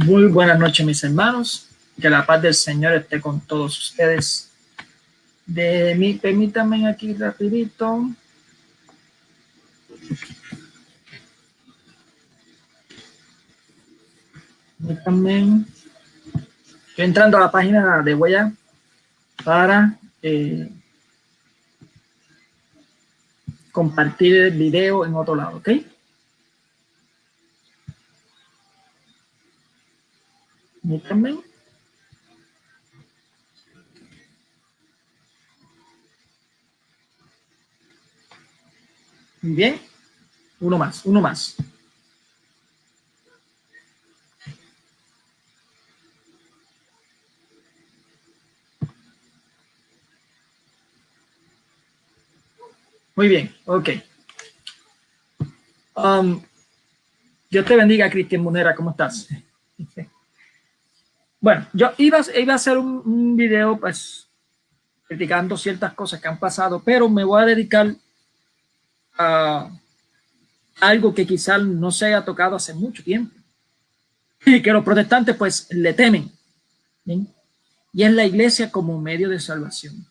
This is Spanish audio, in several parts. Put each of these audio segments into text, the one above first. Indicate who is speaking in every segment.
Speaker 1: Muy buenas noches, mis hermanos. Que la paz del Señor esté con todos ustedes. Permítanme aquí rapidito. Permítanme. Estoy entrando a la página de Huella para compartir el video en otro lado, ¿ok? Permítanme. Muy bien. Uno más. Muy bien, ok. Dios te bendiga, Cristian Munera, ¿cómo estás? Bueno, yo iba a hacer un video, pues, criticando ciertas cosas que han pasado, pero me voy a dedicar a algo que quizás no se haya tocado hace mucho tiempo y que los protestantes pues le temen, ¿sí? Y es la iglesia como medio de salvación.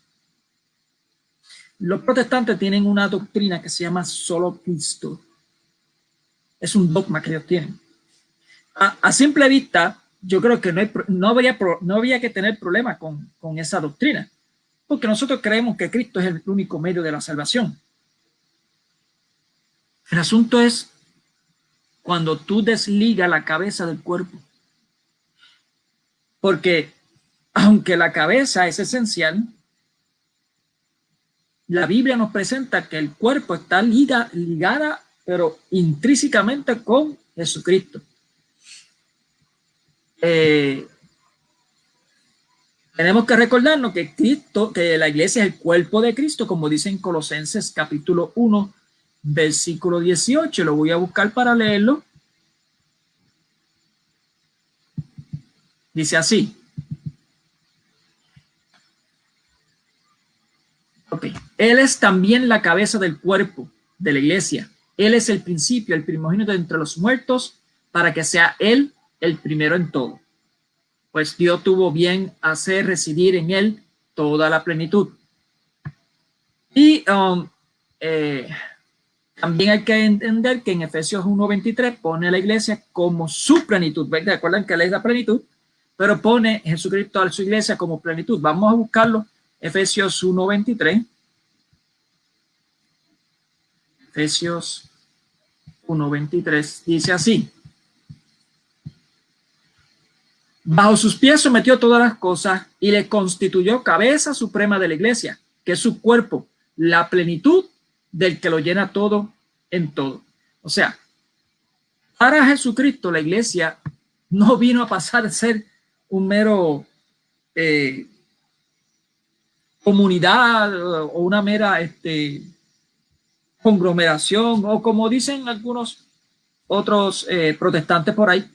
Speaker 1: Los protestantes tienen una doctrina que se llama solo Cristo. Es un dogma que ellos tienen. A simple vista, yo creo que no habría que tener problema con esa doctrina, porque nosotros creemos que Cristo es el único medio de la salvación. El asunto es cuando tú desligas la cabeza del cuerpo, porque aunque la cabeza es esencial, la Biblia nos presenta que el cuerpo está ligada, pero intrínsecamente con Jesucristo. Tenemos que recordarnos que la iglesia es el cuerpo de Cristo, como dice en Colosenses capítulo 1, versículo 18. Lo voy a buscar para leerlo. Dice así. Okay. Él es también la cabeza del cuerpo de la iglesia. Él es el principio, el primogénito entre los muertos, para que sea él el primero en todo. Pues Dios tuvo bien hacer residir en él toda la plenitud. Y también hay que entender que en Efesios 1:23 pone a la iglesia como su plenitud. Recuerdan que él es la plenitud, pero pone Jesucristo a su iglesia como plenitud. Vamos a buscarlo. Efesios 1:23. Efesios 1:23 dice así: bajo sus pies sometió todas las cosas y le constituyó cabeza suprema de la iglesia, que es su cuerpo, la plenitud del que lo llena todo en todo. O sea, para Jesucristo la iglesia no vino a pasar a ser un mero comunidad o una mera conglomeración, o como dicen algunos otros protestantes por ahí,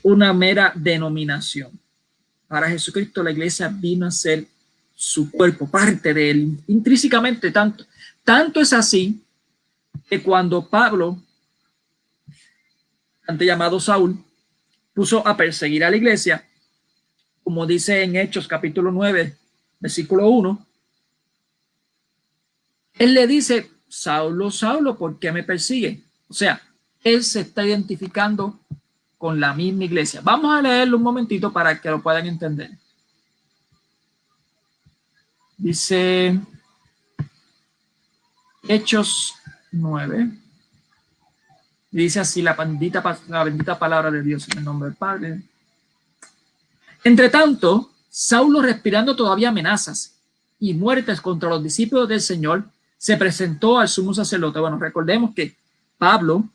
Speaker 1: una mera denominación. Para Jesucristo la iglesia vino a ser su cuerpo, parte de él, intrínsecamente. Tanto es así que cuando Pablo, antes llamado Saúl, puso a perseguir a la iglesia, como dice en Hechos capítulo 9, versículo 1, él le dice: Saulo, Saulo, ¿por qué me persigue? O sea, él se está identificando con la misma iglesia. Vamos a leerlo un momentito para que lo puedan entender. Dice Hechos 9. Dice así la bendita palabra de Dios, en el nombre del Padre. Entre tanto, Saulo, respirando todavía amenazas y muertes contra los discípulos del Señor, se presentó al sumo sacerdote. Bueno, recordemos que Pablo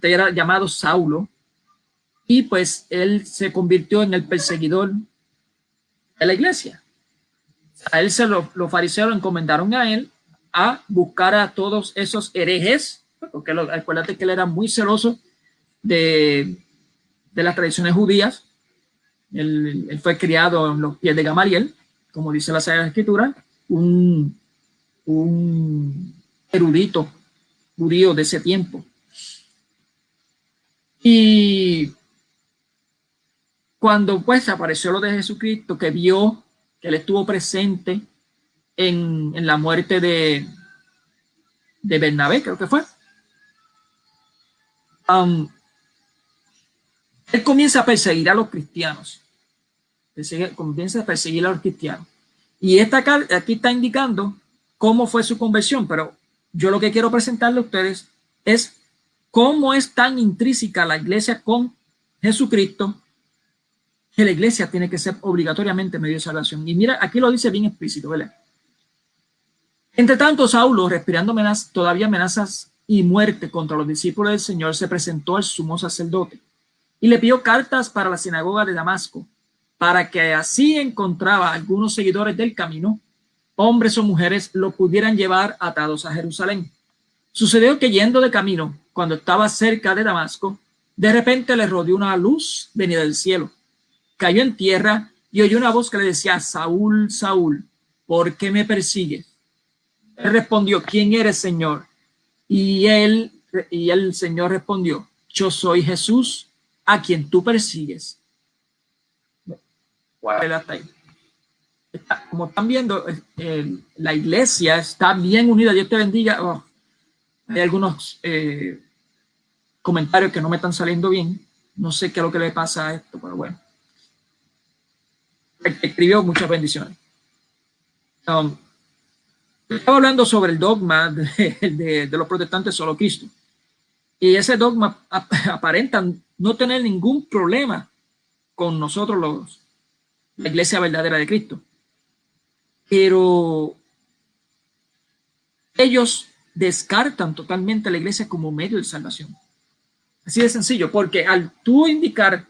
Speaker 1: era llamado Saulo, y pues él se convirtió en el perseguidor de la iglesia. A él los fariseos lo encomendaron a él a buscar a todos esos herejes, porque acuérdate que él era muy celoso de las tradiciones judías. Él fue criado en los pies de Gamaliel, como dice la Sagrada Escritura, un erudito judío de ese tiempo. Y cuando pues apareció lo de Jesucristo, que vio que él estuvo presente en la muerte de Bernabé, creo que fue, él comienza a perseguir a los cristianos. Comienza a perseguir a los cristianos. Y aquí está indicando cómo fue su conversión, pero yo lo que quiero presentarle a ustedes es cómo es tan intrínseca la iglesia con Jesucristo, que la iglesia tiene que ser obligatoriamente medio de salvación. Y mira, aquí lo dice bien explícito, ¿verdad? Entre tanto, Saulo, respirando todavía amenazas y muerte contra los discípulos del Señor, se presentó al sumo sacerdote y le pidió cartas para la sinagoga de Damasco, para que así encontraba algunos seguidores del camino, hombres o mujeres, lo pudieran llevar atados a Jerusalén. Sucedió que yendo de camino, cuando estaba cerca de Damasco, de repente le rodeó una luz venida del cielo. Cayó en tierra y oyó una voz que le decía: Saúl, Saúl, ¿por qué me persigues? Él respondió: ¿quién eres, Señor? Y el Señor respondió: yo soy Jesús, a quien tú persigues. Hasta ahí. Como están viendo, la iglesia está bien unida. Dios te bendiga. Oh, hay algunos comentarios que no me están saliendo bien. No sé qué es lo que le pasa a esto, pero bueno. Escribió muchas bendiciones. Estaba hablando sobre el dogma de los protestantes solo Cristo. Y ese dogma aparenta no tener ningún problema con nosotros, la iglesia verdadera de Cristo. Pero ellos descartan totalmente a la iglesia como medio de salvación. Así de sencillo, porque al tú indicar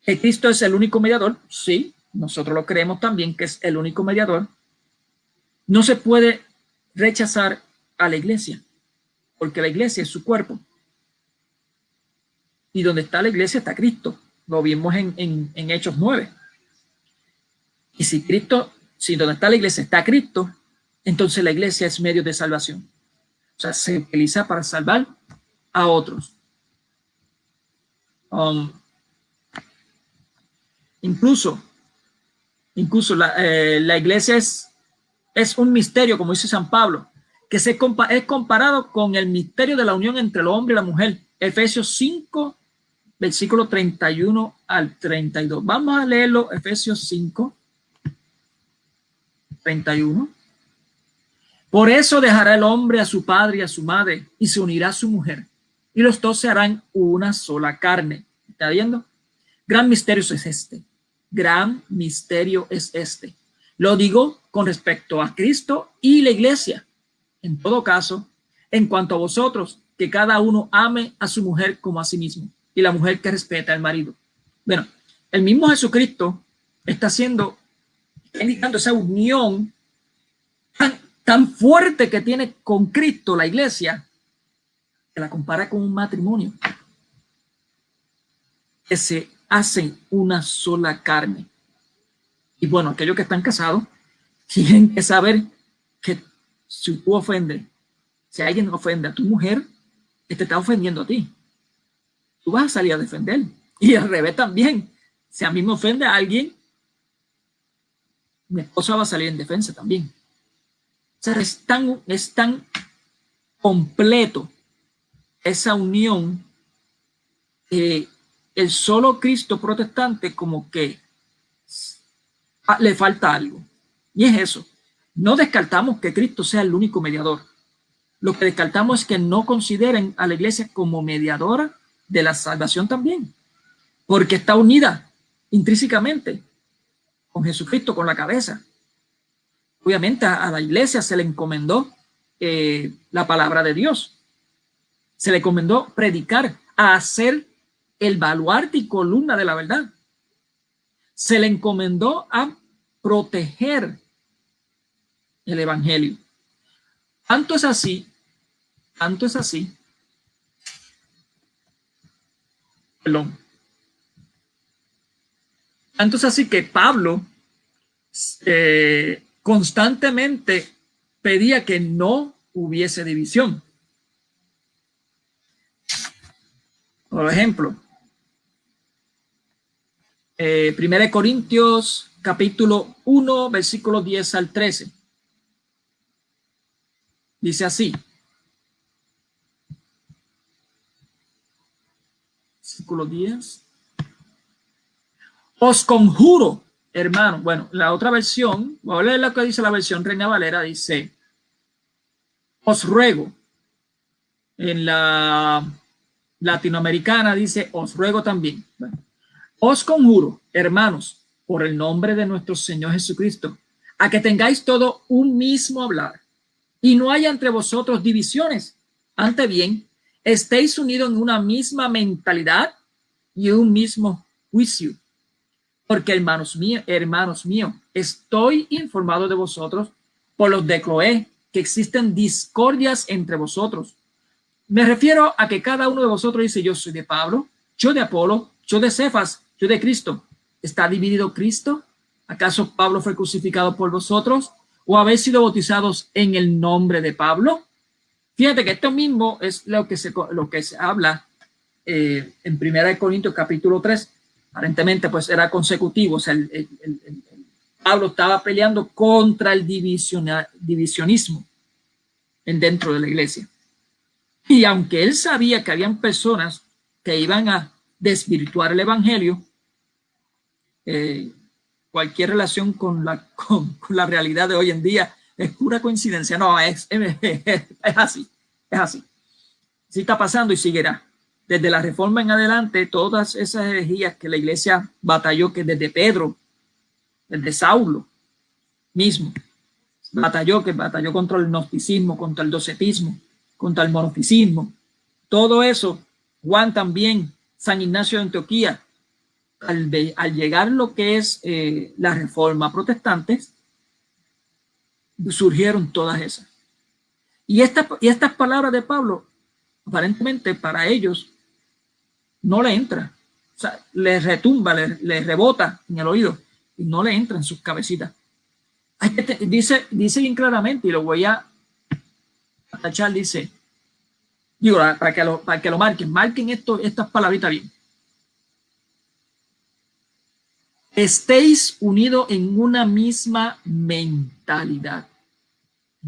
Speaker 1: que Cristo es el único mediador, sí, nosotros lo creemos también que es el único mediador, no se puede rechazar a la iglesia, porque la iglesia es su cuerpo. Y donde está la iglesia está Cristo. Lo vimos en Hechos 9. Y si donde está la iglesia está Cristo, entonces la iglesia es medio de salvación. O sea, se utiliza para salvar a otros. Incluso la iglesia es un misterio, como dice San Pablo, que es comparado con el misterio de la unión entre el hombre y la mujer. Efesios 5, versículo 31 al 32. Vamos a leerlo, Efesios 5, 31. Por eso dejará el hombre a su padre y a su madre y se unirá a su mujer, y los dos se harán una sola carne. ¿Está viendo? Gran misterio es este. Gran misterio es este. Lo digo con respecto a Cristo y la iglesia. En todo caso, en cuanto a vosotros, que cada uno ame a su mujer como a sí mismo, y la mujer que respeta al marido. Bueno, el mismo Jesucristo está indicando esa unión tan fuerte que tiene con Cristo la iglesia, que la compara con un matrimonio, que se hacen una sola carne. Y bueno, aquellos que están casados tienen que saber que si tú ofendes, si alguien ofende a tu mujer, te está ofendiendo a ti. Tú vas a salir a defender. Y al revés también. Si a mí me ofende a alguien, mi esposa va a salir en defensa también. O sea, es tan completo esa unión, el solo Cristo protestante como que le falta algo. Y es eso. No descartamos que Cristo sea el único mediador. Lo que descartamos es que no consideren a la iglesia como mediadora de la salvación también, porque está unida intrínsecamente con Jesucristo, con la cabeza. Obviamente a la iglesia se le encomendó la palabra de Dios. Se le encomendó predicar, a hacer el baluarte y columna de la verdad. Se le encomendó a proteger el evangelio. Tanto es así, perdón. Tanto es así que Pablo constantemente pedía que no hubiese división. Por ejemplo, 1 Corintios capítulo 1, versículos 10 al 13. Dice así. Versículo 10. Os conjuro, hermano. Bueno, la otra versión, voy a leer lo que dice la versión Reina Valera, dice, os ruego. En la latinoamericana dice, os ruego también. Bueno, os conjuro, hermanos, por el nombre de nuestro Señor Jesucristo, a que tengáis todo un mismo hablar y no haya entre vosotros divisiones. Antes bien, estéis unidos en una misma mentalidad y un mismo juicio. Porque, hermanos míos, estoy informado de vosotros por los de Cloé, que existen discordias entre vosotros. Me refiero a que cada uno de vosotros dice, yo soy de Pablo, yo de Apolo, yo de Cefas, yo de Cristo. ¿Está dividido Cristo? ¿Acaso Pablo fue crucificado por vosotros? ¿O habéis sido bautizados en el nombre de Pablo? Fíjate que esto mismo es lo que se habla en 1 Corintios capítulo 3. Aparentemente pues era consecutivo. O sea, Pablo estaba peleando contra el divisionismo dentro de la iglesia. Y aunque él sabía que habían personas que iban a desvirtuar el evangelio, cualquier relación con la realidad de hoy en día es pura coincidencia. No, es así, es así. Sí está pasando y seguirá. Desde la Reforma en adelante, todas esas herejías que la iglesia batalló, que desde Pedro, desde Saulo mismo, batalló contra el gnosticismo, contra el docetismo, contra el monofisismo. Todo eso, Juan también, San Ignacio de Antioquía, al llegar lo que es la Reforma protestante, surgieron todas esas. Y estas palabras de Pablo, aparentemente para ellos, no le entra. O sea, les retumba, les rebota en el oído y no le entra en sus cabecitas. Dice bien claramente, y lo voy a tachar, dice, digo, para que lo marquen estas palabritas bien. Estéis unidos en una misma mentalidad.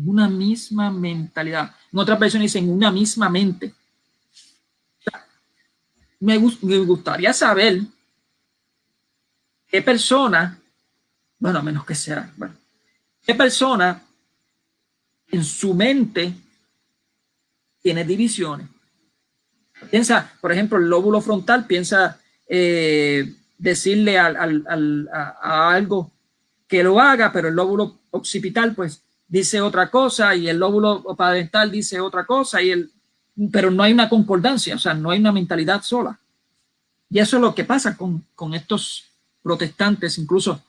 Speaker 1: Una misma mentalidad. En otra versión dice en una misma mente. Me gustaría saber qué persona, bueno, a menos que sea, bueno, qué persona en su mente tiene divisiones. Piensa, por ejemplo, el lóbulo frontal piensa decirle a algo que lo haga, pero el lóbulo occipital pues dice otra cosa y el lóbulo parental dice otra cosa, pero no hay una concordancia, o sea, no hay una mentalidad sola. Y eso es lo que pasa con estos protestantes, incluso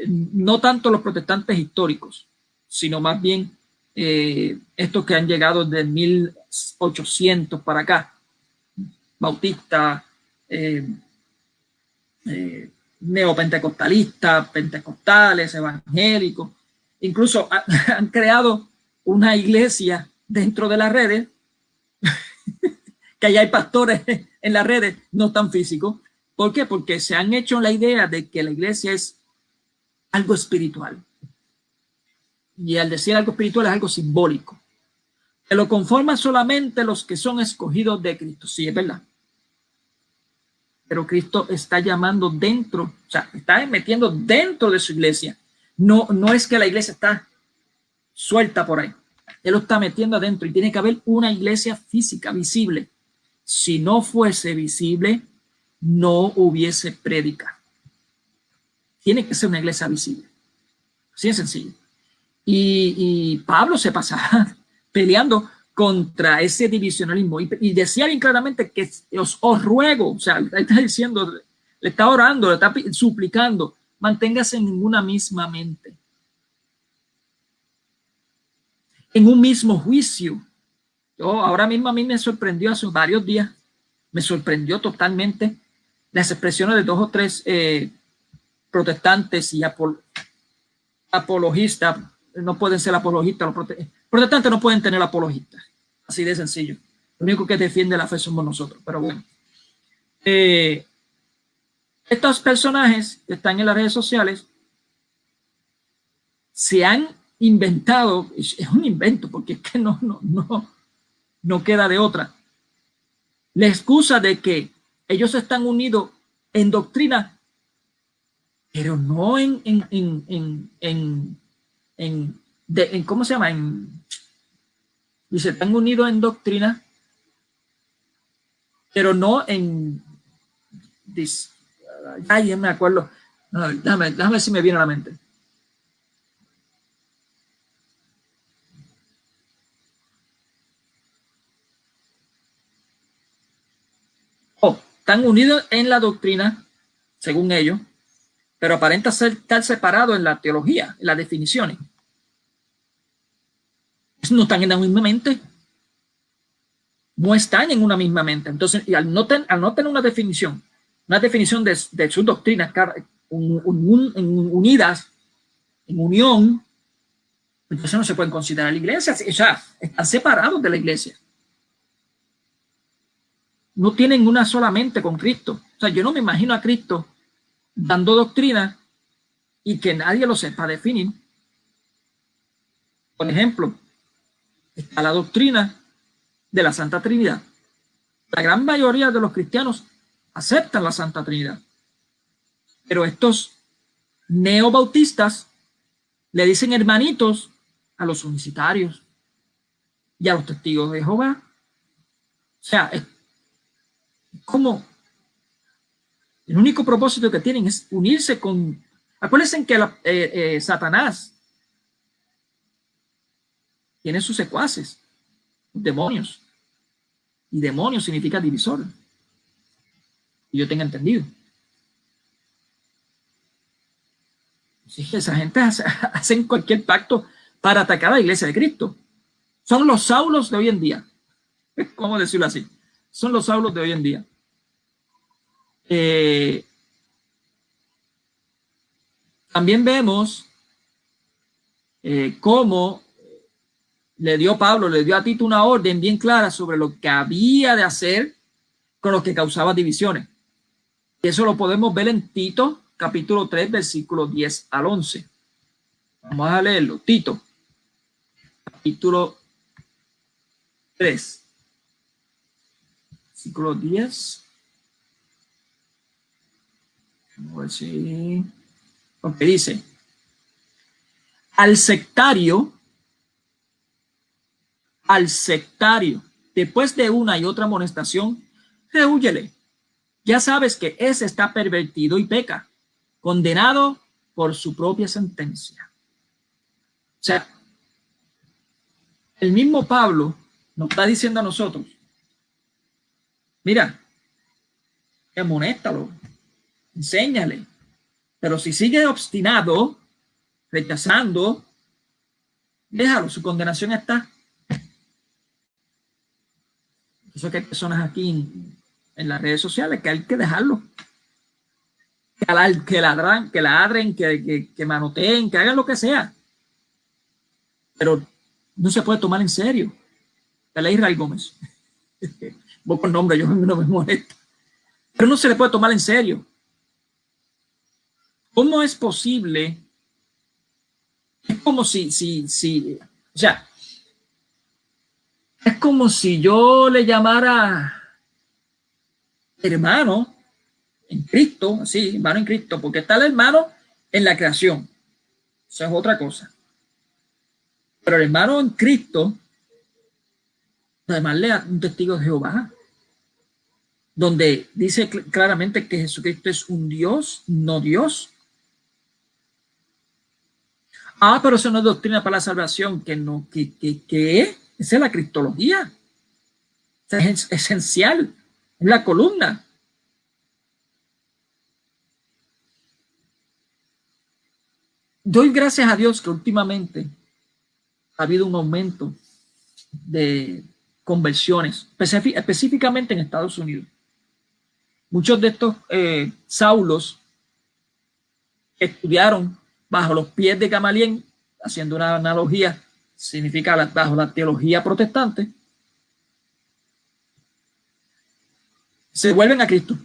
Speaker 1: no tanto los protestantes históricos, sino más bien estos que han llegado desde 1800 para acá, bautistas, neopentecostalistas, pentecostales, evangélicos, incluso han creado una iglesia dentro de las redes, que allá hay pastores en las redes, no tan físicos. ¿Por qué? Porque se han hecho la idea de que la iglesia es algo espiritual. Y al decir algo espiritual es algo simbólico. Que lo conforman solamente los que son escogidos de Cristo. Sí, es verdad. Pero Cristo está llamando dentro, o sea, está metiendo dentro de su iglesia. No es que la iglesia está suelta por ahí. Él lo está metiendo adentro y tiene que haber una iglesia física, visible. Si no fuese visible, no hubiese prédica. Tiene que ser una iglesia visible. Así de sencillo. Y Pablo se pasaba peleando contra ese divisionalismo y decía bien claramente que os ruego, o sea, le está diciendo, le está orando, le está suplicando, manténgase en una misma mente, en un mismo juicio. Ahora mismo a mí me sorprendió hace varios días, me sorprendió totalmente las expresiones de 2 o 3 protestantes y apologistas. No pueden ser apologistas, los protestantes no pueden tener apologistas, así de sencillo. Lo único que defiende la fe somos nosotros, pero bueno. Estos personajes que están en las redes sociales se han inventado, es un invento porque es que no queda de otra, la excusa de que ellos están unidos en doctrina, pero no en ¿cómo se llama? Dice, están unidos en doctrina, pero no en... Ay, ya me acuerdo. No, déjame ver si me viene a la mente. Están unidos en la doctrina, según ellos, pero aparenta estar separados en la teología, en las definiciones. No están en la misma mente. No están en una misma mente. Entonces, y al no tener una definición de sus doctrinas unidas, en unión, entonces no se pueden considerar la iglesia. O sea, están separados de la iglesia. No tienen una sola mente con Cristo. O sea, yo no me imagino a Cristo dando doctrina y que nadie lo sepa definir. Por ejemplo, está la doctrina de la Santa Trinidad. La gran mayoría de los cristianos aceptan la Santa Trinidad. Pero estos neobautistas le dicen hermanitos a los unicitarios y a los testigos de Jehová. O sea, es como el único propósito que tienen es unirse con... Acuérdense que Satanás tiene sus secuaces, demonios. Y demonio significa divisor. Y yo tengo entendido. Sí, esa gente hacen cualquier pacto para atacar a la iglesia de Cristo. Son los Saulos de hoy en día. ¿Cómo decirlo así? Son los Saulos de hoy en día. También vemos cómo Pablo le dio a Tito una orden bien clara sobre lo que había de hacer con los que causaban divisiones. Y eso lo podemos ver en Tito, capítulo 3, versículos 10 al 11. Vamos a leerlo. Tito, capítulo 3, versículo 10. Vamos a ver si... Porque dice, al sectario, después de una y otra amonestación, rehúyele. Ya sabes que ese está pervertido y peca, condenado por su propia sentencia. O sea, el mismo Pablo nos está diciendo a nosotros, mira, amonéstalo, enséñale, pero si sigue obstinado, rechazando, déjalo, su condenación está. Eso que hay personas aquí en las redes sociales que hay que dejarlo. Que ladren, que manoteen, que hagan lo que sea. Pero no se puede tomar en serio. La Israel Gómez. Vos con nombre, yo no me molesto. Pero no se le puede tomar en serio. ¿Cómo es posible? Es como si, o sea, es como si yo le llamara hermano en Cristo, así, hermano en Cristo, porque está el hermano en la creación. Eso es otra cosa. Pero el hermano en Cristo, además le da un testigo de Jehová, donde dice claramente que Jesucristo es un Dios, no Dios. Pero eso no es doctrina para la salvación, que esa es la cristología. Es esencial, es la columna. Doy gracias a Dios que últimamente ha habido un aumento de conversiones, específicamente en Estados Unidos. Muchos de estos Saulos estudiaron bajo los pies de Gamaliel, haciendo una analogía, significa bajo la teología protestante, se vuelven a Cristo.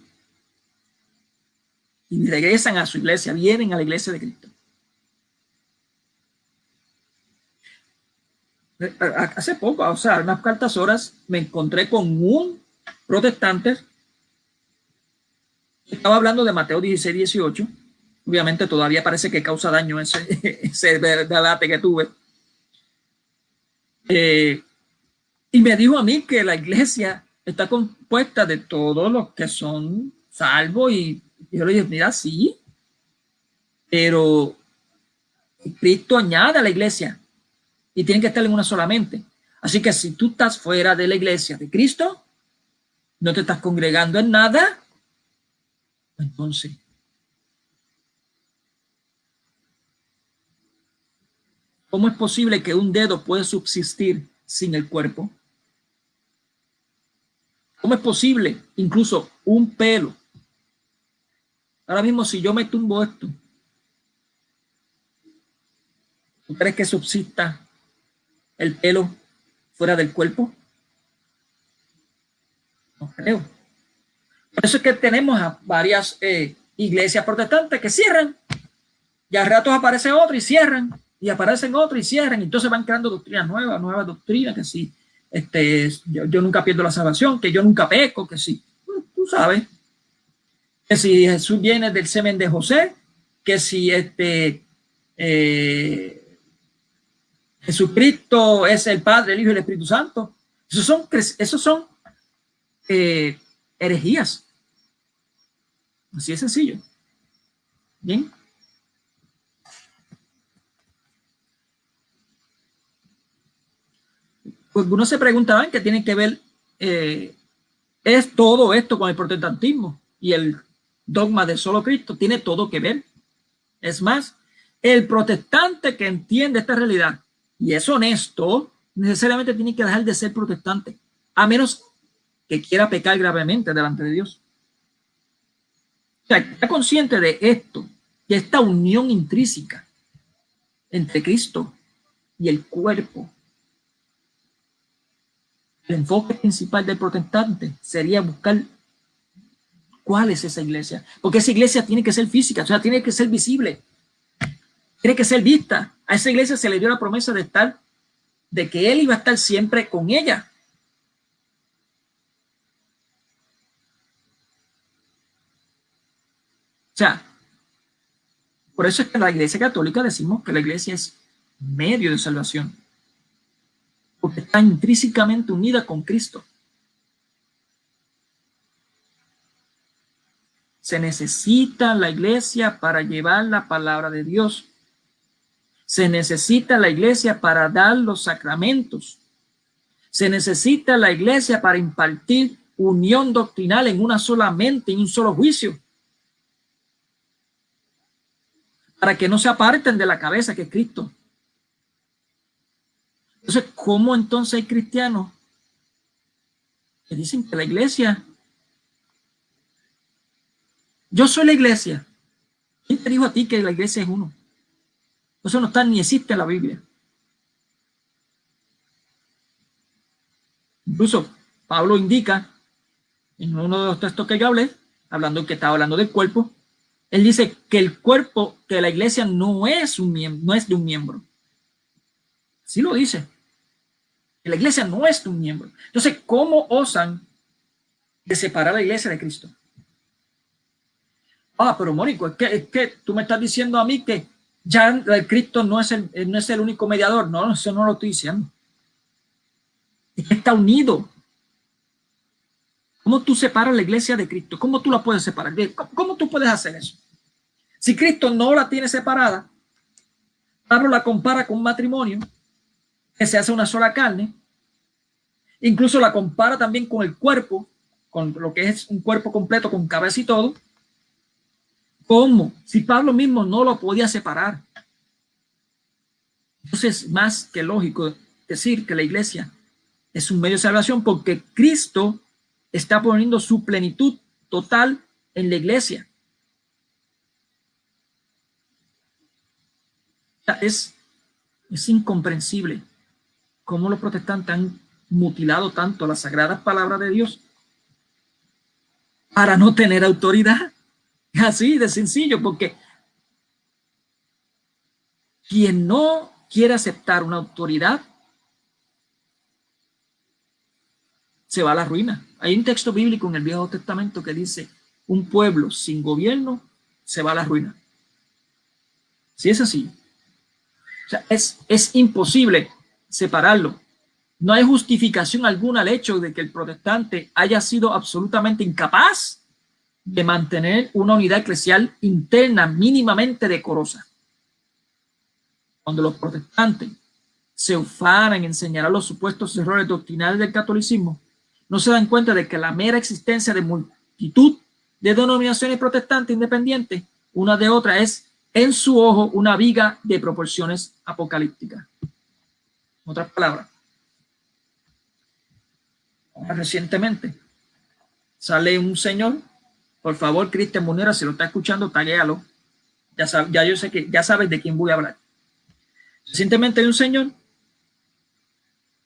Speaker 1: y regresan a su iglesia, vienen a la iglesia de Cristo. Hace poco, o sea, unas cuantas horas, me encontré con un protestante que estaba hablando de Mateo 16, 18. Obviamente todavía parece que causa daño ese debate que tuve. Y me dijo a mí que la iglesia está compuesta de todos los que son salvos, y yo le dije, mira, sí, pero Cristo añade a la iglesia y tienen que estar en una solamente. Así que si tú estás fuera de la iglesia de Cristo, no te estás congregando en nada, entonces ¿cómo es posible que un dedo pueda subsistir sin el cuerpo? ¿Cómo es posible incluso un pelo? Ahora mismo, si yo me tumbo esto, ¿tú crees que subsista el pelo fuera del cuerpo? No creo. Por eso es que tenemos a varias iglesias protestantes que cierran, y a ratos aparece otro y cierran, y aparecen otro y cierran, y entonces van creando doctrinas nuevas doctrinas, que si yo nunca pierdo la salvación, que yo nunca peco, que si, tú sabes, que si Jesús viene del semen de José, que si Jesucristo es el Padre, el Hijo y el Espíritu Santo. Esos son herejías. Así de sencillo. Bien. Pues uno se preguntará qué tiene que ver es todo esto con el protestantismo y el dogma de solo Cristo. Tiene todo que ver. Es más, el protestante que entiende esta realidad y es honesto, necesariamente tiene que dejar de ser protestante, a menos que quiera pecar gravemente delante de Dios. O sea, está consciente de esto, de esta unión intrínseca entre Cristo y el cuerpo. El enfoque principal del protestante sería buscar cuál es esa iglesia, porque esa iglesia tiene que ser física, o sea, tiene que ser visible, tiene que ser vista. A esa iglesia se le dio la promesa de que él iba a estar siempre con ella. O sea, por eso es que en la iglesia católica decimos que la iglesia es medio de salvación, porque está intrínsecamente unida con Cristo. Se necesita la iglesia para llevar la palabra de Dios. Se necesita la iglesia para dar los sacramentos. Se necesita la iglesia para impartir unión doctrinal en una sola mente, en un solo juicio, para que no se aparten de la cabeza que es Cristo. Entonces, ¿cómo entonces hay cristianos que dicen que la iglesia, yo soy la iglesia? ¿Quién te dijo a ti que la iglesia es uno? Eso no está ni existe en la Biblia. Incluso Pablo indica en uno de los textos que yo hablé, estaba hablando del cuerpo, él dice que el cuerpo, que la iglesia no es un miembro, no es de un miembro. Sí lo dice. La iglesia no es de un miembro. Entonces, ¿cómo osan de separar la iglesia de Cristo? Pero Mónico, es que tú me estás diciendo a mí que ya el Cristo no es el único mediador. No, eso no lo estoy diciendo. Es que está unido. ¿Cómo tú separas la iglesia de Cristo? ¿Cómo tú la puedes separar? ¿Cómo tú puedes hacer eso? Si Cristo no la tiene separada, Pablo la compara con un matrimonio que se hace una sola carne. Incluso la compara también con el cuerpo, con lo que es un cuerpo completo, con cabeza y todo. ¿Cómo? Si Pablo mismo no lo podía separar. Entonces es más que lógico decir que la iglesia es un medio de salvación, porque Cristo está poniendo su plenitud total en la iglesia. Es incomprensible cómo los protestantes han mutilado tanto las sagradas palabras de Dios para no tener autoridad. Así de sencillo, porque quien no quiere aceptar una autoridad se va a la ruina. Hay un texto bíblico en el Viejo Testamento que dice, un pueblo sin gobierno se va a la ruina. Sí es así. O sea, es imposible separarlo. No hay justificación alguna al hecho de que el protestante haya sido absolutamente incapaz de mantener una unidad eclesial interna mínimamente decorosa. Cuando los protestantes se ufanan en enseñar a los supuestos errores doctrinales del catolicismo, no se dan cuenta de que la mera existencia de multitud de denominaciones protestantes independientes, una de otras, es en su ojo una viga de proporciones apocalípticas. En otras palabras, recientemente sale un señor, por favor, Cristian Munera, si lo está escuchando, taguéalo. Ya yo sé que ya sabes de quién voy a hablar. Recientemente hay un señor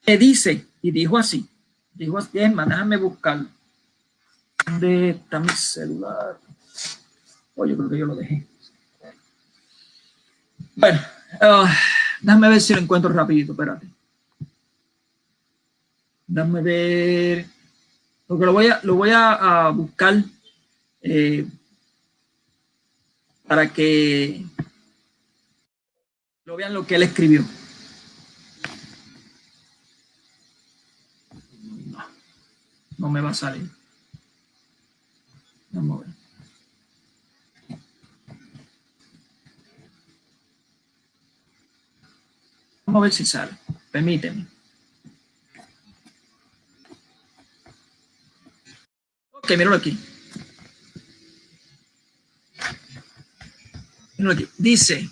Speaker 1: que dice, y dijo así, es más, déjame buscarlo. ¿Dónde está mi celular? Oh, yo creo que yo lo dejé. Bueno, déjame ver si lo encuentro rapidito, espérate. Déjame ver, porque lo voy a buscar para que lo vean lo que él escribió. No me va a salir. Vamos a ver. Vamos a ver si sale. Permíteme. Ok, míralo aquí. Míralo aquí. Dice.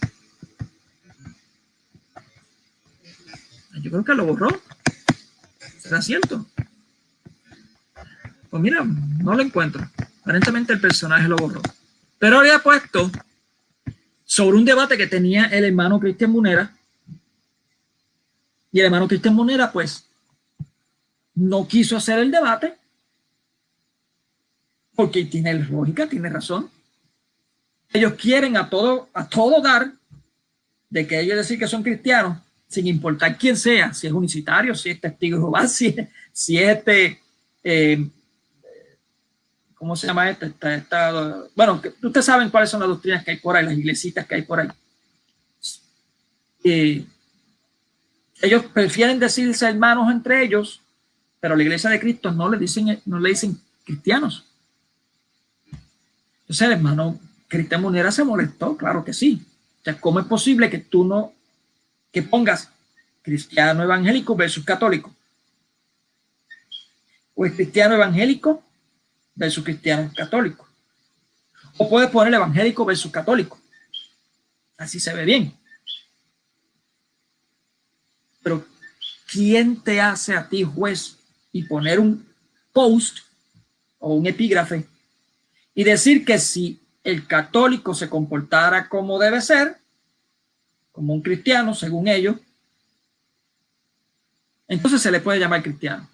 Speaker 1: Yo creo que lo borró. ¿Será cierto? Pues mira, no lo encuentro. Aparentemente el personaje lo borró. Pero había puesto sobre un debate que tenía el hermano Cristian Munera. Y el hermano Cristian Munera, pues, no quiso hacer el debate. Porque tiene lógica, tiene razón. Ellos quieren a todo dar de que ellos decir que son cristianos, sin importar quién sea, si es unicitario, si es testigo de Jehová, si es ¿cómo se llama esto? Bueno, ustedes saben cuáles son las doctrinas que hay por ahí, las iglesitas que hay por ahí. Ellos prefieren decirse hermanos entre ellos, pero la iglesia de Cristo no le dicen cristianos. Entonces el hermano Cristian Munera se molestó, claro que sí. O sea, ¿cómo es posible que tú no, que pongas cristiano evangélico versus católico? O es cristiano evangélico versus cristiano católico. O puedes poner evangélico versus católico. Así se ve bien. Pero ¿quién te hace a ti juez y poner un post o un epígrafe y decir que si el católico se comportara como debe ser, como un cristiano, según ellos, entonces se le puede llamar cristiano?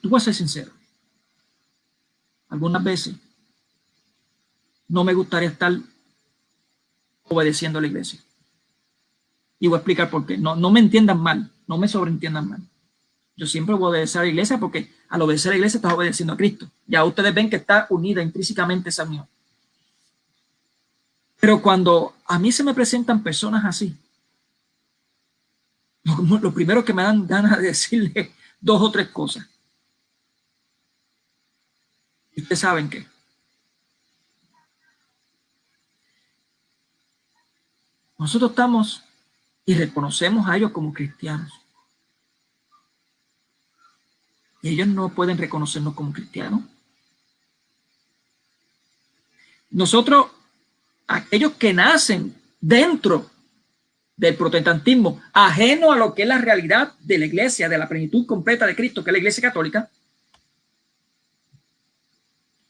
Speaker 1: Tú vas a ser sincero. Algunas veces no me gustaría estar obedeciendo a la iglesia. Y voy a explicar por qué. No me entiendan mal, no me sobreentiendan mal. Yo siempre voy a obedecer a la iglesia porque al obedecer a la iglesia estás obedeciendo a Cristo. Ya ustedes ven que está unida intrínsecamente esa unión. Pero cuando a mí se me presentan personas así, lo primero que me dan ganas de decirle dos o tres cosas. Y ustedes saben qué. Nosotros estamos y reconocemos a ellos como cristianos. Y ellos no pueden reconocernos como cristianos. Nosotros, aquellos que nacen dentro del protestantismo, ajeno a lo que es la realidad de la iglesia, de la plenitud completa de Cristo, que es la iglesia católica,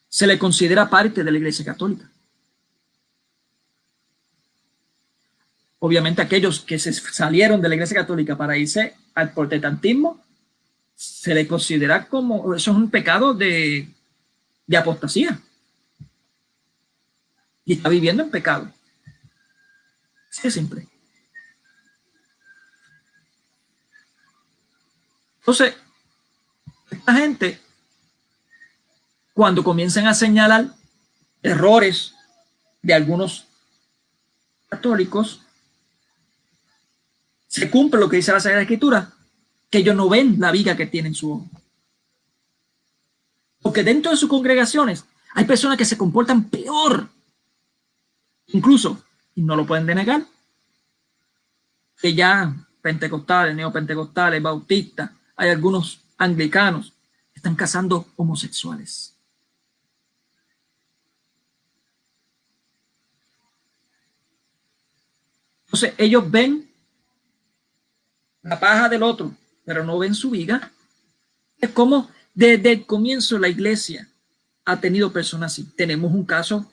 Speaker 1: se le considera parte de la iglesia católica. Obviamente aquellos que se salieron de la iglesia católica para irse al protestantismo se le considera como, eso es un pecado de apostasía. Y está viviendo en pecado. Así de simple. Entonces, esta gente, cuando comienzan a señalar errores de algunos católicos, se cumple lo que dice la Sagrada Escritura, que ellos no ven la viga que tiene en su ojo. Porque dentro de sus congregaciones hay personas que se comportan peor, incluso, y no lo pueden denegar, que ya pentecostales, neopentecostales, bautistas, hay algunos anglicanos que están casando homosexuales. Entonces ellos ven la paja del otro, pero no ven su viga. Es como desde el comienzo la iglesia ha tenido personas así. Tenemos un caso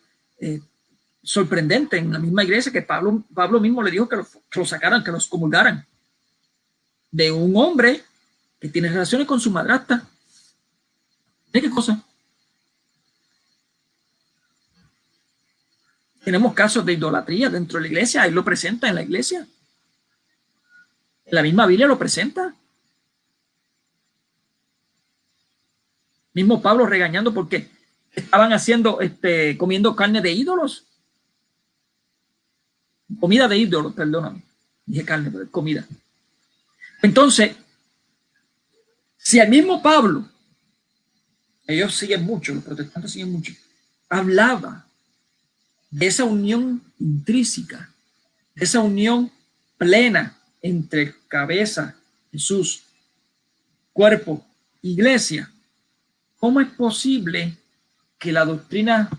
Speaker 1: sorprendente en la misma iglesia que Pablo mismo le dijo que lo sacaran, que los comulgaran, de un hombre que tiene relaciones con su madrastra. ¿De qué cosa? Tenemos casos de idolatría dentro de la iglesia, ahí lo presenta en la iglesia. La misma Biblia lo presenta. Mismo Pablo regañando porque estaban haciendo, comiendo carne de ídolos. Comida de ídolos, perdóname. Dije carne, pero comida. Entonces, si el mismo Pablo, ellos siguen mucho, los protestantes siguen mucho, hablaba de esa unión intrínseca, de esa unión plena entre cabeza, Jesús, cuerpo, iglesia, ¿cómo es posible que la doctrina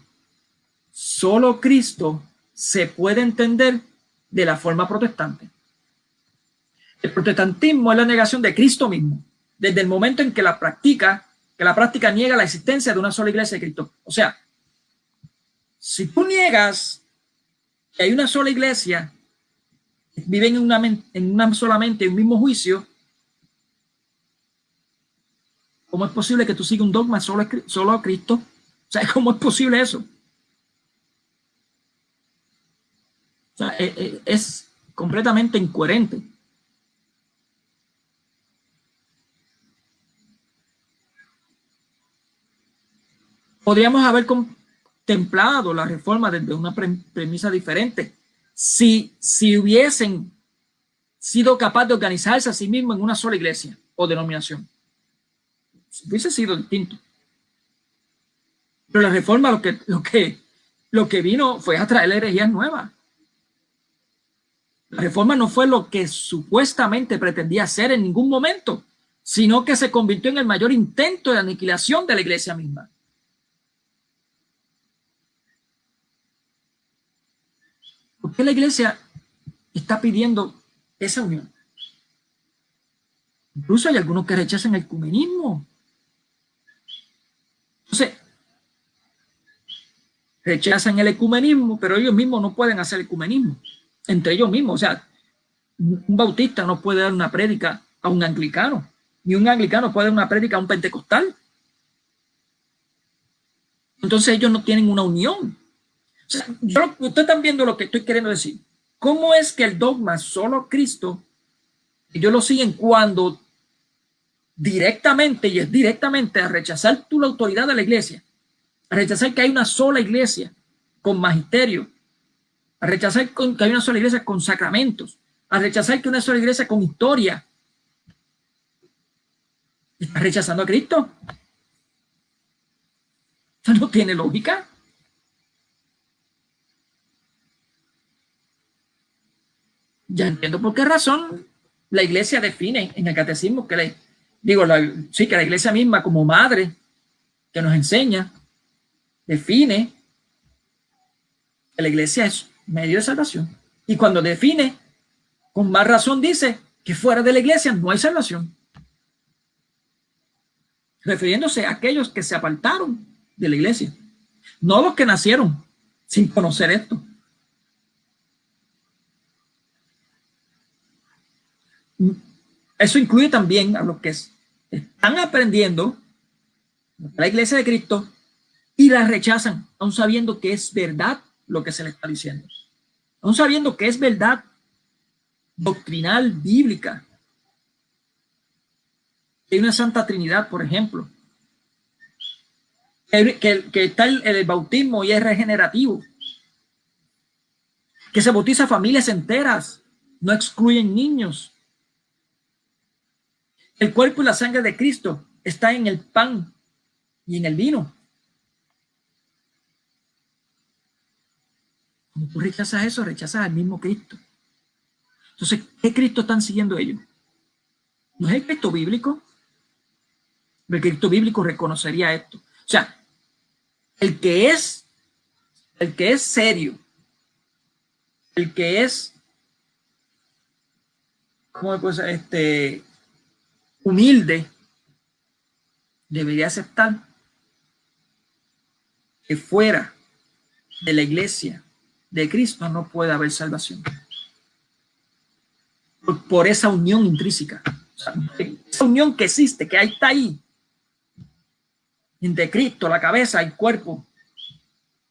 Speaker 1: solo Cristo se puede entender de la forma protestante? El protestantismo es la negación de Cristo mismo, desde el momento en que la práctica niega la existencia de una sola iglesia de Cristo. O sea, si tú niegas que hay una sola iglesia, viven en una sola mente, en un mismo juicio, ¿cómo es posible que tú sigas un dogma solo a Cristo? O sea, ¿cómo es posible eso? O sea, es completamente incoherente. Podríamos haber contemplado la reforma desde una premisa diferente. Si hubiesen sido capaces de organizarse a sí mismos en una sola iglesia o denominación, hubiese sido distinto. Pero la reforma lo que vino fue a traer herejías nuevas. La reforma no fue lo que supuestamente pretendía hacer en ningún momento, sino que se convirtió en el mayor intento de aniquilación de la iglesia misma. ¿Por qué la iglesia está pidiendo esa unión? Incluso hay algunos que rechazan el ecumenismo. Entonces, rechazan el ecumenismo, pero ellos mismos no pueden hacer ecumenismo entre ellos mismos. O sea, un bautista no puede dar una prédica a un anglicano, ni un anglicano puede dar una prédica a un pentecostal. Entonces ellos no tienen una unión. O sea, ustedes están viendo lo que estoy queriendo decir. ¿Cómo es que el dogma solo Cristo, ellos lo siguen cuando directamente, y es directamente a rechazar la autoridad de la iglesia, a rechazar que hay una sola iglesia con magisterio, a rechazar que hay una sola iglesia con sacramentos, a rechazar que hay una sola iglesia con historia? ¿Está rechazando a Cristo? ¿Eso no tiene lógica? Ya entiendo por qué razón la iglesia define en el catecismo que que la iglesia misma como madre que nos enseña, define que la iglesia es medio de salvación. Y cuando define, con más razón dice que fuera de la iglesia no hay salvación. Refiriéndose a aquellos que se apartaron de la iglesia, no los que nacieron sin conocer esto. Eso incluye también a los que están aprendiendo la iglesia de Cristo y la rechazan, aun sabiendo que es verdad lo que se le está diciendo, aun sabiendo que es verdad doctrinal, bíblica. Hay una Santa Trinidad, por ejemplo, que está el bautismo y es regenerativo, que se bautiza familias enteras, no excluyen niños. El cuerpo y la sangre de Cristo está en el pan y en el vino. Cuando tú rechazas eso, rechazas al mismo Cristo. Entonces, ¿qué Cristo están siguiendo ellos? ¿No es el Cristo bíblico? El Cristo bíblico reconocería esto. O sea, el que es serio, el que es, ¿cómo pues, humilde, debería aceptar que fuera de la iglesia de Cristo no puede haber salvación. Por esa unión intrínseca. O sea, esa unión que existe, que ahí está ahí. Entre Cristo, la cabeza, el cuerpo.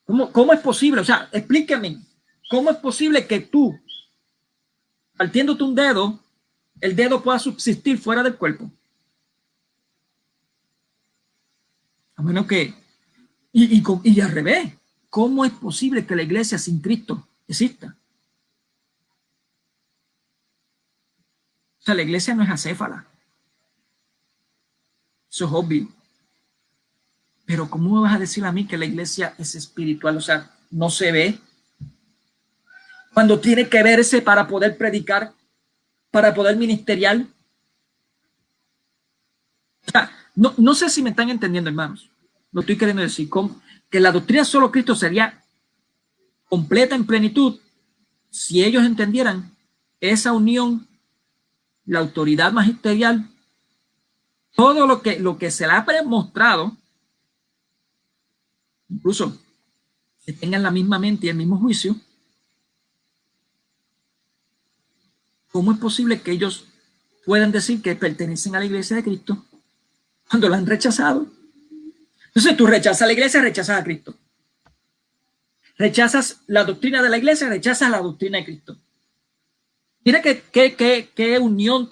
Speaker 1: ¿Cómo es posible? O sea, explíqueme. ¿Cómo es posible que tú, partiéndote un dedo, el dedo pueda subsistir fuera del cuerpo? A menos que... Y al revés. ¿Cómo es posible que la iglesia sin Cristo exista? O sea, la iglesia no es acéfala. Eso es obvio. Pero ¿cómo me vas a decir a mí que la iglesia es espiritual? O sea, no se ve. Cuando tiene que verse para poder predicar, para poder ministerial. O sea, no sé si me están entendiendo, hermanos. Lo estoy queriendo decir. Que la doctrina solo Cristo sería completa en plenitud si ellos entendieran esa unión, la autoridad magisterial, todo lo que se le ha demostrado, incluso que tengan la misma mente y el mismo juicio. ¿Cómo es posible que ellos puedan decir que pertenecen a la iglesia de Cristo cuando la han rechazado? Entonces tú rechazas la iglesia, rechazas a Cristo. Rechazas la doctrina de la iglesia, rechazas la doctrina de Cristo. Mira qué unión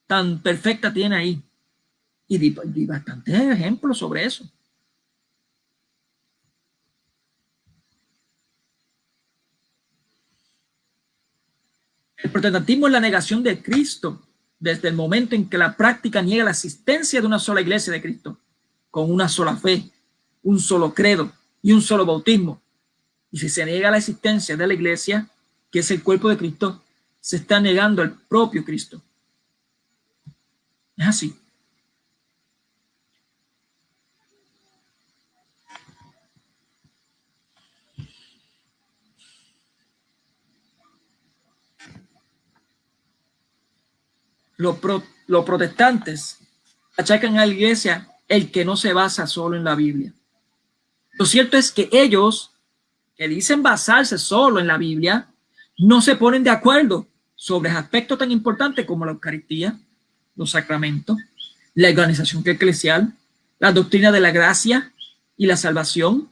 Speaker 1: tan perfecta tiene ahí. Y di bastantes ejemplos sobre eso. El protestantismo es la negación de Cristo desde el momento en que la práctica niega la existencia de una sola iglesia de Cristo, con una sola fe, un solo credo y un solo bautismo. Y si se niega la existencia de la iglesia, que es el cuerpo de Cristo, se está negando al propio Cristo. Es así. Los protestantes achacan a la iglesia el que no se basa solo en la Biblia. Lo cierto es que ellos, que dicen basarse solo en la Biblia, no se ponen de acuerdo sobre aspectos tan importantes como la Eucaristía, los sacramentos, la organización eclesial, la doctrina de la gracia y la salvación,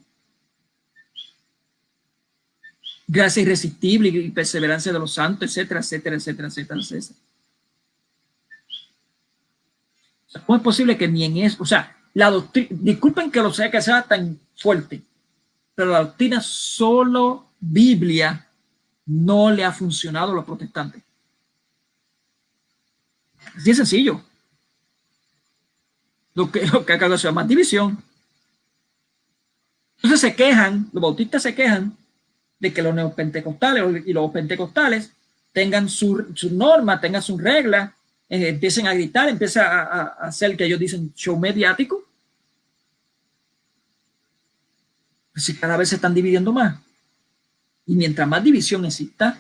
Speaker 1: gracia irresistible y perseverancia de los santos, etcétera, etcétera, etcétera, etcétera, etcétera. ¿Cómo es posible que ni en eso, o sea, la doctrina, disculpen que lo sea que sea tan fuerte, pero la doctrina solo Biblia no le ha funcionado a los protestantes? Así de sencillo. Lo que ha causado más división. Entonces se quejan, los bautistas se quejan de que los neopentecostales y los pentecostales tengan su norma, tengan sus reglas, empiecen a gritar, empiecen a hacer que ellos dicen show mediático. Pues si cada vez se están dividiendo más. Y mientras más división exista,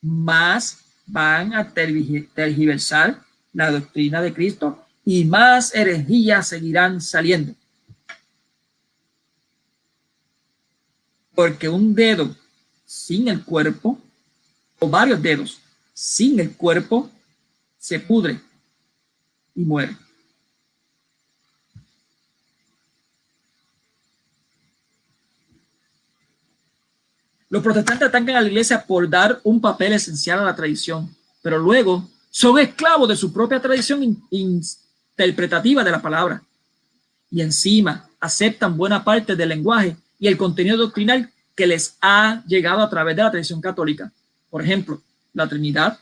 Speaker 1: más van a tergiversar la doctrina de Cristo y más herejías seguirán saliendo. Porque un dedo sin el cuerpo, o varios dedos sin el cuerpo, se pudre. y muere. Los protestantes atacan a la iglesia por dar un papel esencial a la tradición, pero luego son esclavos de su propia tradición interpretativa de la palabra. Y encima aceptan buena parte del lenguaje y el contenido doctrinal que les ha llegado a través de la tradición católica. Por ejemplo, la Trinidad,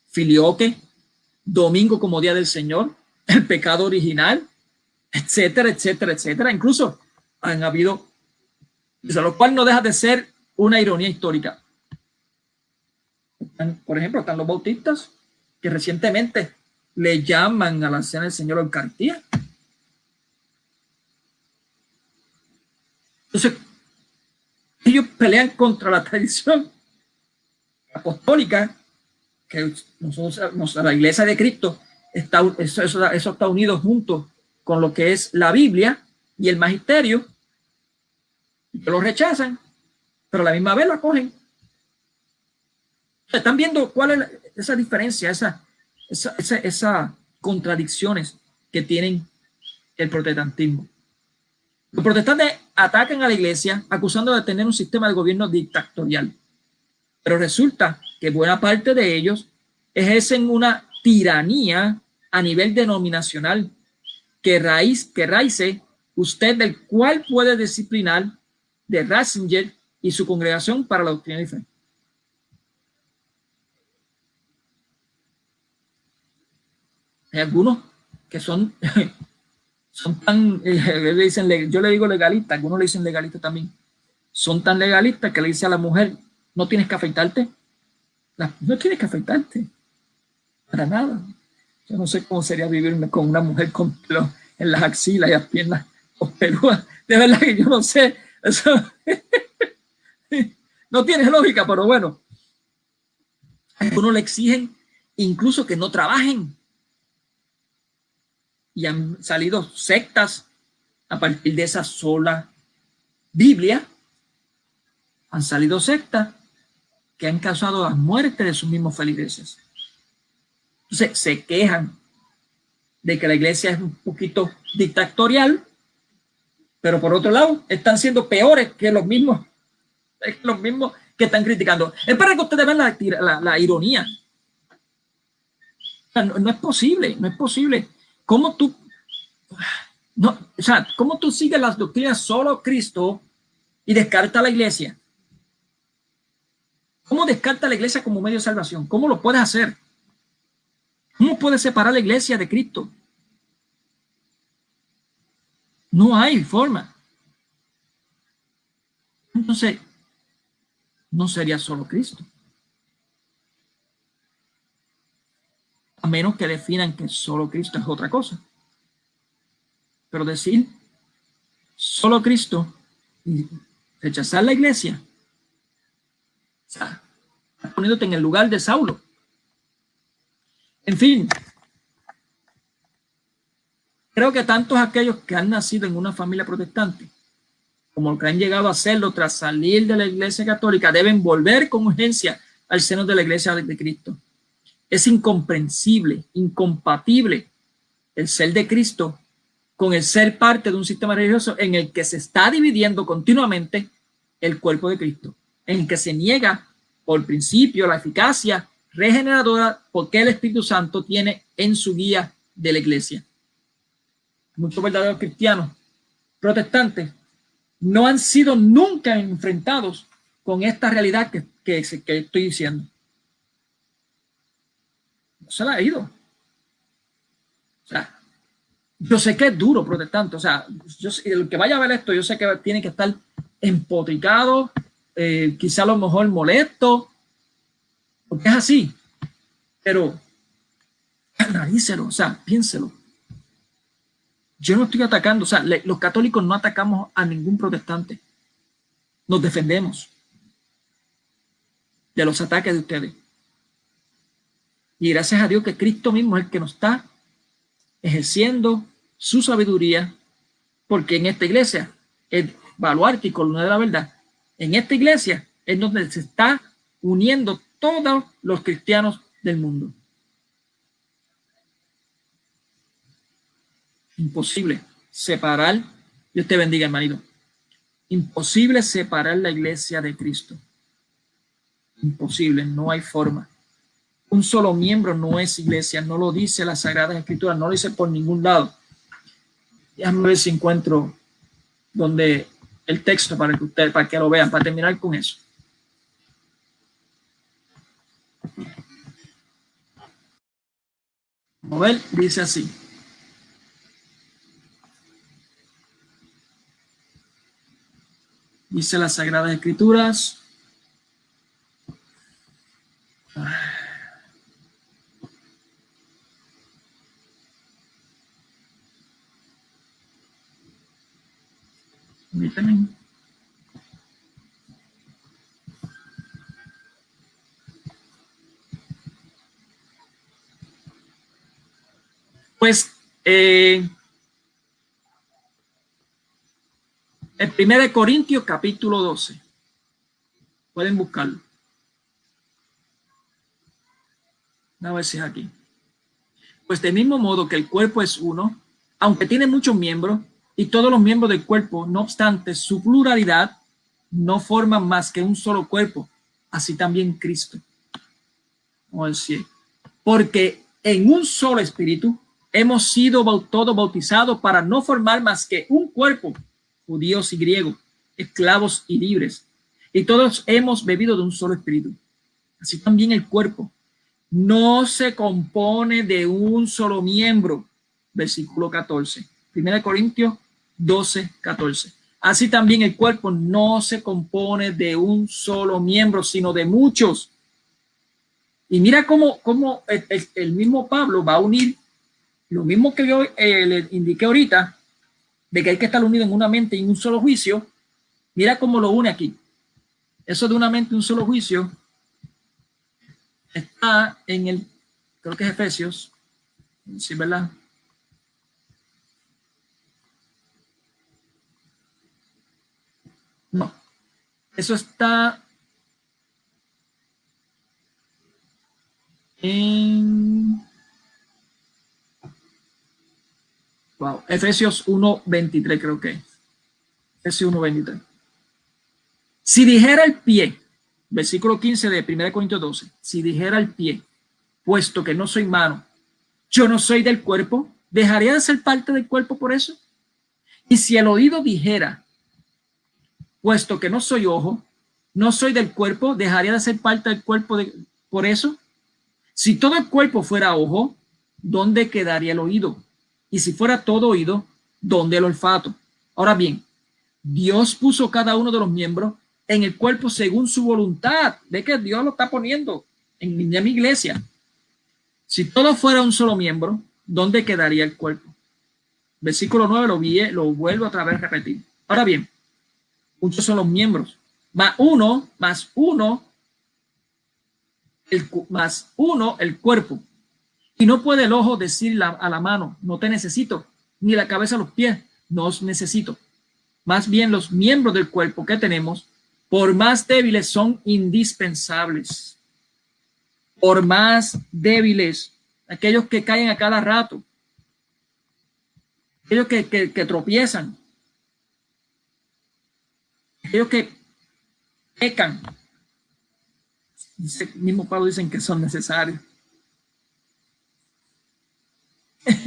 Speaker 1: filioque, domingo como día del Señor, el pecado original, etcétera, etcétera, etcétera. Incluso han habido, lo cual no deja de ser una ironía histórica. Por ejemplo, están los bautistas que recientemente le llaman a la cena del Señor Eucaristía. Entonces, ellos pelean contra la tradición apostólica, que nosotros, la Iglesia de Cristo, eso está unido junto con lo que es la Biblia y el magisterio, y que lo rechazan, pero a la misma vez lo acogen. Están viendo cuál es esa diferencia, esas contradicciones que tienen el protestantismo. Los protestantes atacan a la iglesia acusando de tener un sistema de gobierno dictatorial, pero resulta que buena parte de ellos ejercen una tiranía a nivel denominacional que raíce usted del cual puede disciplinar de Ratzinger y su congregación para la doctrina de fe. Hay algunos que son tan, yo le digo legalistas, algunos le dicen legalistas también, son tan legalistas que le dicen a la mujer, no tienes que afeitarte, no tienes que afeitarte, para nada. Yo no sé cómo sería vivir con una mujer con pelo en las axilas y las piernas peludas, de verdad que yo no sé, eso no tiene lógica, pero bueno, algunos le exigen incluso que no trabajen. Y han salido sectas a partir de esa sola Biblia. Han salido sectas que han causado la muerte de sus mismos feligreses. Entonces se quejan de que la iglesia es un poquito dictatorial, pero por otro lado están siendo peores que los mismos que están criticando. Es para que ustedes vean la ironía. O sea, no es posible, no es posible. ¿Cómo tú, cómo tú sigues las doctrinas solo Cristo y descarta la iglesia? ¿Cómo descarta la iglesia como medio de salvación? ¿Cómo lo puedes hacer? ¿Cómo puedes separar la iglesia de Cristo? No hay forma. Entonces, no sería solo Cristo. A menos que definan que solo Cristo es otra cosa. Pero decir solo Cristo y rechazar la iglesia, o sea, poniéndote en el lugar de Saulo. En fin, creo que tantos aquellos que han nacido en una familia protestante como los que han llegado a hacerlo tras salir de la iglesia católica deben volver con urgencia al seno de la iglesia de Cristo. Es incomprensible, incompatible el ser de Cristo con el ser parte de un sistema religioso en el que se está dividiendo continuamente el cuerpo de Cristo, en el que se niega por principio la eficacia regeneradora porque el Espíritu Santo tiene en su guía de la iglesia. Muchos verdaderos cristianos protestantes no han sido nunca enfrentados con esta realidad que estoy diciendo. No se la ha ido. O sea, yo sé que es duro protestante, o sea, el que vaya a ver esto, yo sé que tiene que estar empotricado, quizá a lo mejor molesto, porque es así, pero analícelo, o sea, piénselo. Yo no estoy atacando, o sea, los católicos no atacamos a ningún protestante, nos defendemos de los ataques de ustedes. Y gracias a Dios que Cristo mismo es el que nos está ejerciendo su sabiduría, porque en esta iglesia, el baluarte y columna de la verdad, en esta iglesia es donde se está uniendo todos los cristianos del mundo. Imposible separar. Dios te bendiga, hermanito. Imposible separar la iglesia de Cristo. Imposible, no hay forma. Un solo miembro no es iglesia, no lo dice las Sagradas Escrituras, no lo dice por ningún lado. Déjame ver si encuentro donde el texto para que lo vean, para terminar con eso. Vamos a ver, dice así. Dice las Sagradas Escrituras. Permítanme. Pues en 1 Corintios capítulo 12. Pueden buscarlo. A ver si es aquí. Pues del mismo modo que el cuerpo es uno, aunque tiene muchos miembros, y todos los miembros del cuerpo, no obstante su pluralidad, no forman más que un solo cuerpo, así también Cristo. Vamos a decir, porque en un solo espíritu hemos sido todos bautizados para no formar más que un cuerpo, judíos y griegos, esclavos y libres, y todos hemos bebido de un solo espíritu. Así también el cuerpo no se compone de un solo miembro. Versículo 14. 1 Corintios 12, 14. Así también el cuerpo no se compone de un solo miembro, sino de muchos. Y mira cómo el mismo Pablo va a unir lo mismo que yo le indiqué ahorita, de que hay que estar unido en una mente y en un solo juicio. Mira cómo lo une aquí. Eso de una mente y un solo juicio está en el, creo que es Efesios, sí, ¿verdad? No, eso está en Efesios 1:23, creo que es. Efesios 1:23. Si dijera el pie, versículo 15 de 1 Corintios 12, si dijera el pie, puesto que no soy mano, yo no soy del cuerpo, ¿dejaría de ser parte del cuerpo por eso? Y si el oído dijera, puesto que no soy ojo, no soy del cuerpo, ¿dejaría de ser parte del cuerpo por eso? Si todo el cuerpo fuera ojo, ¿dónde quedaría el oído? Y si fuera todo oído, ¿dónde el olfato? Ahora bien, Dios puso cada uno de los miembros en el cuerpo según su voluntad. Ve que Dios lo está poniendo en mi iglesia. Si todo fuera un solo miembro, ¿dónde quedaría el cuerpo? Versículo 9 lo vuelvo otra vez a repetir. Ahora bien, muchos son los miembros. Más uno, el cuerpo. Y no puede el ojo decir a la mano, no te necesito, ni la cabeza a los pies, no os necesito. Más bien los miembros del cuerpo que tenemos, por más débiles, son indispensables. Por más débiles, aquellos que caen a cada rato, aquellos que tropiezan, aquellos que pecan. Ese mismo Pablo dicen que son necesarios.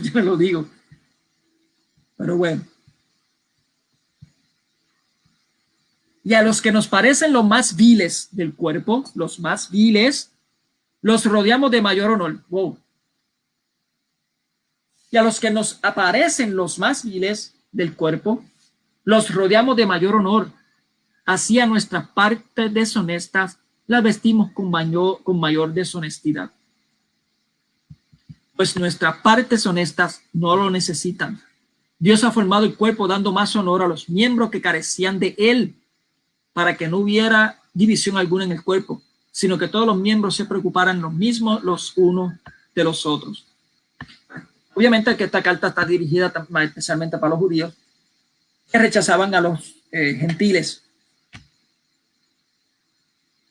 Speaker 1: Yo no lo digo. Pero bueno. Y a los que nos parecen los más viles del cuerpo, los más viles, los rodeamos de mayor honor. Wow. Y a los que nos aparecen los más viles del cuerpo, los rodeamos de mayor honor. Así a nuestras partes deshonestas las vestimos con mayor deshonestidad. Pues nuestras partes honestas no lo necesitan. Dios ha formado el cuerpo dando más honor a los miembros que carecían de él, para que no hubiera división alguna en el cuerpo, sino que todos los miembros se preocuparan los mismos los unos de los otros. Obviamente que esta carta está dirigida especialmente para los judíos que rechazaban a los gentiles.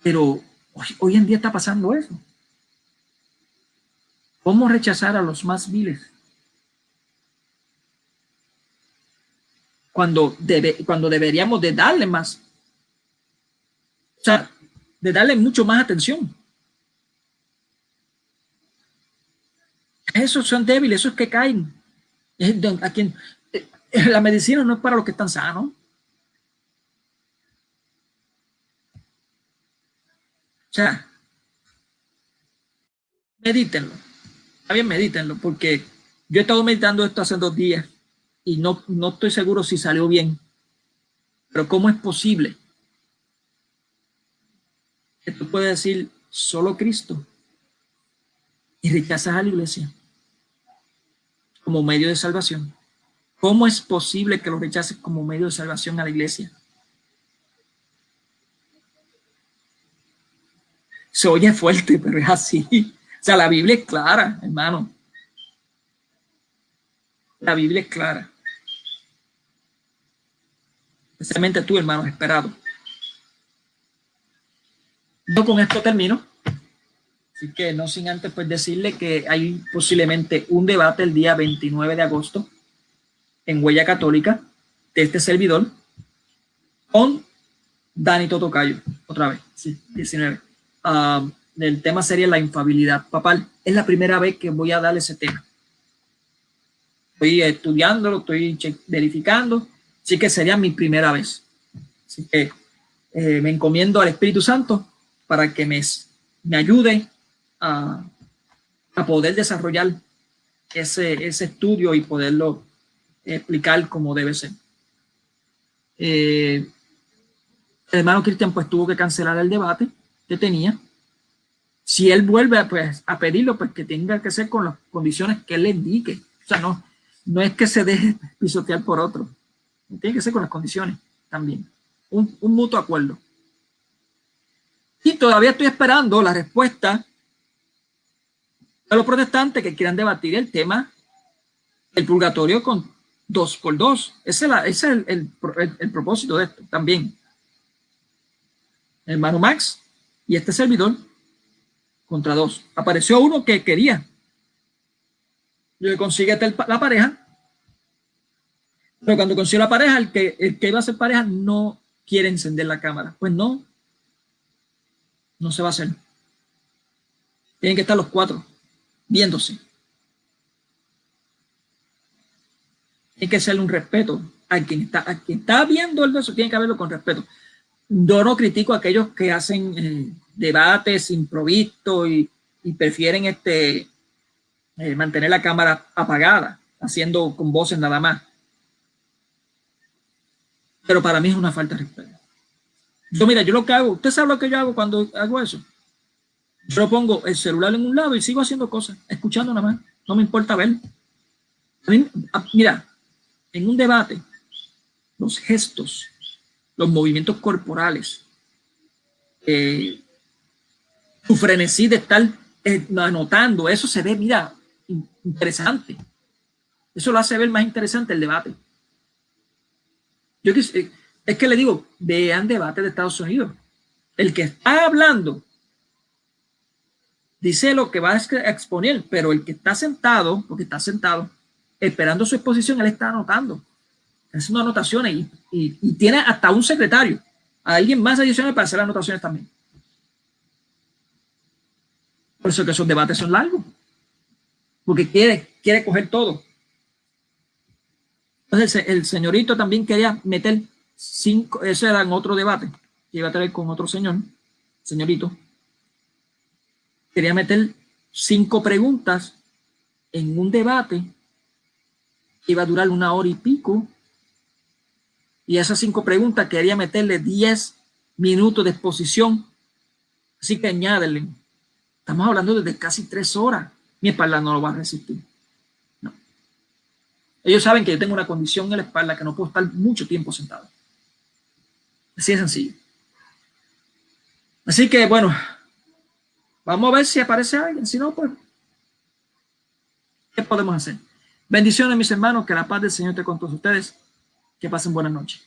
Speaker 1: Pero hoy en día está pasando eso. ¿Cómo rechazar a los más viles? cuando deberíamos de darle más. O sea, de darle mucho más atención. Esos son débiles, esos que caen. A quien, la medicina no es para los que están sanos. O sea, medítenlo. Está bien, medítenlo, porque yo he estado meditando esto hace 2 días y no estoy seguro si salió bien. Pero ¿cómo es posible que tú puedes decir solo Cristo y rechazas a la iglesia como medio de salvación? ¿Cómo es posible que lo rechaces como medio de salvación a la iglesia? Se oye fuerte, pero es así. O sea, la Biblia es clara, hermano. La Biblia es clara. Especialmente tú, hermano, esperado. Yo con esto termino. Así que no sin antes pues decirle que hay posiblemente un debate el día 29 de agosto en Huella Católica de este servidor con Dani Totocayo, otra vez, sí, 19. El tema sería la infabilidad papal. Es la primera vez que voy a dar ese tema. Estoy estudiándolo, estoy verificando, así que sería mi primera vez. Así que me encomiendo al Espíritu Santo para que me ayude a poder desarrollar ese estudio y poderlo explicar como debe ser. El hermano Cristian pues tuvo que cancelar el debate que tenía. Si él vuelve pues, a pedirlo, pues que tenga que ser con las condiciones que él le indique. O sea, no es que se deje pisotear por otro. Tiene que ser con las condiciones también. Un mutuo acuerdo. Y todavía estoy esperando la respuesta de los protestantes que quieran debatir el tema del purgatorio con 2x2. Ese es el propósito de esto también. Hermano Max y este servidor contra 2. Apareció uno que quería. Yo consigue la pareja, pero cuando consigo la pareja, el que iba a ser pareja no quiere encender la cámara. Pues no se va a hacer. Tienen que estar los 4 viéndose. Hay que hacerle un respeto a quien está viendo el beso, tiene que verlo con respeto. Yo no critico a aquellos que hacen debates improvistos y prefieren mantener la cámara apagada, haciendo con voces nada más. Pero para mí es una falta de respeto. Mira, yo lo que hago, usted sabe lo que yo hago cuando hago eso. Yo pongo el celular en un lado y sigo haciendo cosas, escuchando nada más. No me importa ver. Mira, en un debate, los gestos, los movimientos corporales, tu frenesí de estar anotando, eso se ve, mira, interesante. Eso lo hace ver más interesante el debate. Es que le digo, vean debate de Estados Unidos. El que está hablando dice lo que va a exponer, pero el que está sentado, porque está sentado, esperando su exposición, él está anotando, haciendo anotaciones y tiene hasta un secretario, a alguien más adicional para hacer anotaciones también. Por eso que esos debates son largos, porque quiere coger todo. Entonces el señorito también quería meter 5, eso era en otro debate que iba a traer con otro señorito, quería meter 5 preguntas en un debate que iba a durar 1 hora y pico, y a esas 5 preguntas quería meterle 10 minutos de exposición, así que añádele. Estamos hablando de casi 3 horas. Mi espalda no lo va a resistir. No. Ellos saben que yo tengo una condición en la espalda que no puedo estar mucho tiempo sentado. Así de sencillo. Así que, bueno, vamos a ver si aparece alguien. Si no, pues, ¿qué podemos hacer? Bendiciones, mis hermanos. Que la paz del Señor esté con todos ustedes. Que pasen buenas noches.